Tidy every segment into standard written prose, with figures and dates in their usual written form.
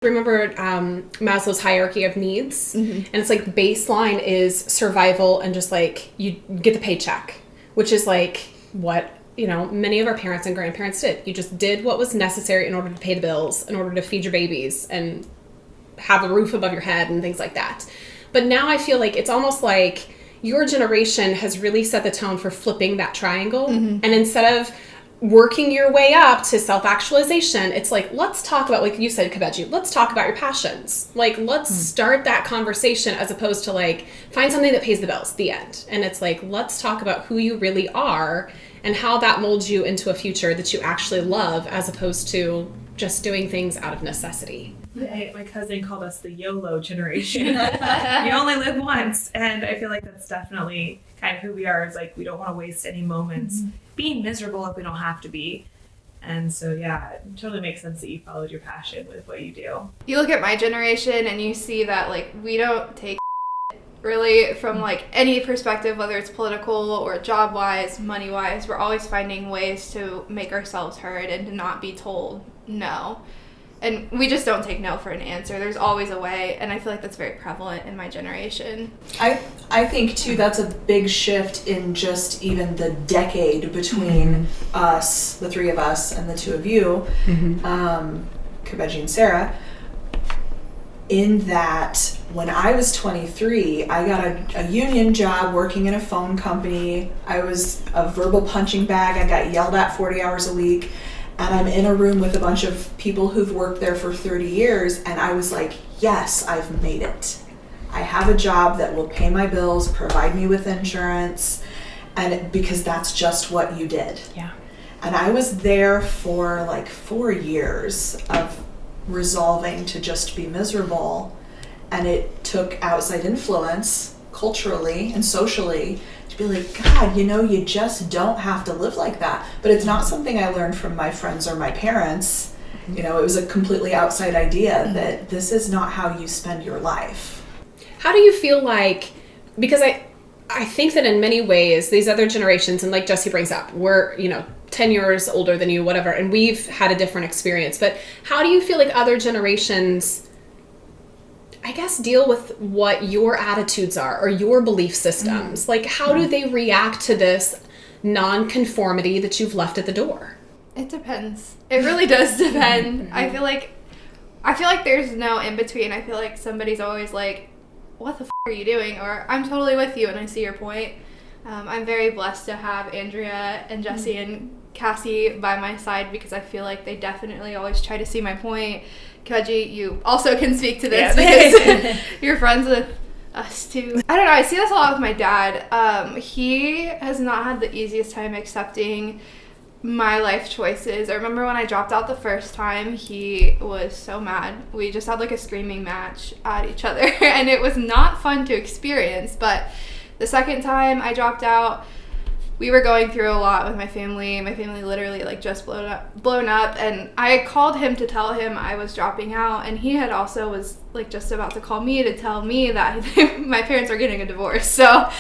Remember Maslow's hierarchy of needs? And it's like baseline is survival and just like you get the paycheck, which is like what, you know, many of our parents and grandparents did. You just did what was necessary in order to pay the bills, in order to feed your babies and have a roof above your head and things like that. But now I feel like it's almost like your generation has really set the tone for flipping that triangle. And instead of working your way up to self-actualization, it's like, let's talk about, like you said, Kebeji, let's talk about your passions. Like, let's start that conversation as opposed to like, find something that pays the bills, the end. And it's like, let's talk about who you really are and how that molds you into a future that you actually love as opposed to just doing things out of necessity. My cousin called us the YOLO generation. You only live once. And I feel like that's definitely kind of who we are. Is like, we don't want to waste any moments being miserable if we don't have to be. And so, yeah, it totally makes sense that you followed your passion with what you do. You look at my generation and you see that, like, we don't take really from, like, any perspective, whether it's political or job-wise, money-wise. We're always finding ways to make ourselves heard and to not be told no. And we just don't take no for an answer. There's always a way, and I feel like that's very prevalent in my generation. I think, too, that's a big shift in just even the decade between us, the three of us, and the two of you, Kebeji and Sarah, in that when I was 23, I got a union job working in a phone company. I was a verbal punching bag. I got yelled at 40 hours a week. And I'm in a room with a bunch of people who've worked there for 30 years, and I was like, yes, I've made it. I have a job that will pay my bills, provide me with insurance, and because that's just what you did. Yeah. And I was there for like 4 years of resolving to just be miserable, and it took outside influence, culturally and socially, to be like, God, you know, you just don't have to live like that. But it's not something I learned from my friends or my parents. You know, it was a completely outside idea that this is not how you spend your life. How do you feel like, because I think that in many ways, these other generations, and like Jesse brings up, we're, you know, 10 years older than you, whatever, and we've had a different experience. But how do you feel like other generations, I guess, deal with what your attitudes are or your belief systems? Like, how do they react to this non-conformity that you've left at the door? It depends. It really does depend. I feel like there's no in between. I feel like somebody's always like, what the are you doing? Or I'm totally with you and I see your point. I'm very blessed to have Andrea and Jesse and Cassie by my side because I feel like they definitely always try to see my point. Kebeji, you also can speak to this because you're friends with us too. I don't know, I see this a lot with my dad. He has not had the easiest time accepting my life choices. I remember when I dropped out the first time, he was so mad. We just had like a screaming match at each other and it was not fun to experience. But the second time I dropped out, we were going through a lot with my family. My family literally like just blown up, and I called him to tell him I was dropping out, and he had also was like just about to call me to tell me that my parents were getting a divorce. So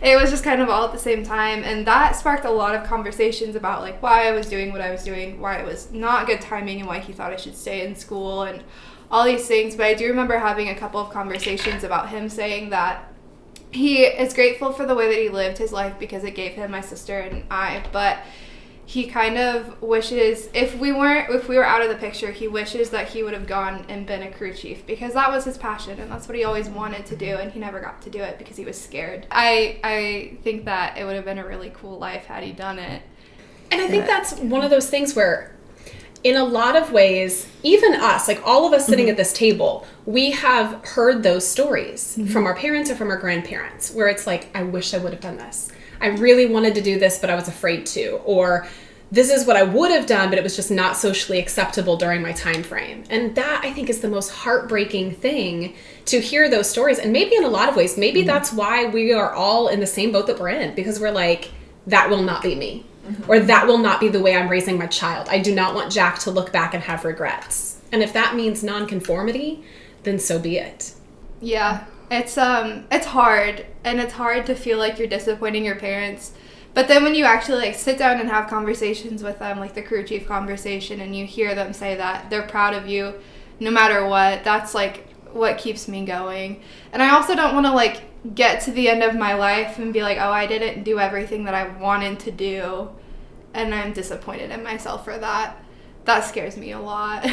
it was just kind of all at the same time, and that sparked a lot of conversations about like why I was doing what I was doing, why it was not good timing, and why he thought I should stay in school and all these things. But I do remember having a couple of conversations about him saying that he is grateful for the way that he lived his life because it gave him my sister and I, but he kind of wishes if we were out of the picture, he wishes that he would have gone and been a crew chief because that was his passion and that's what he always wanted to do, and he never got to do it because he was scared. I think that it would have been a really cool life had he done it. And I think that's one of those things where in a lot of ways, even us, like all of us sitting at this table, we have heard those stories from our parents or from our grandparents where it's like, I wish I would have done this. I really wanted to do this, but I was afraid to. Or this is what I would have done, but it was just not socially acceptable during my time frame. And that, I think, is the most heartbreaking thing to hear those stories. And maybe in a lot of ways, maybe that's why we are all in the same boat that we're in, because we're like, that will not be me. Or that will not be the way I'm raising my child. I do not want Jack to look back and have regrets. And if that means nonconformity, then so be it. Yeah, it's hard, and it's hard to feel like you're disappointing your parents. But then when you actually like sit down and have conversations with them, like the crew chief conversation, and you hear them say that they're proud of you no matter what. That's like what keeps me going. And I also don't want to like get to the end of my life and be like, oh, I didn't do everything that I wanted to do, and I'm disappointed in myself for that. That scares me a lot.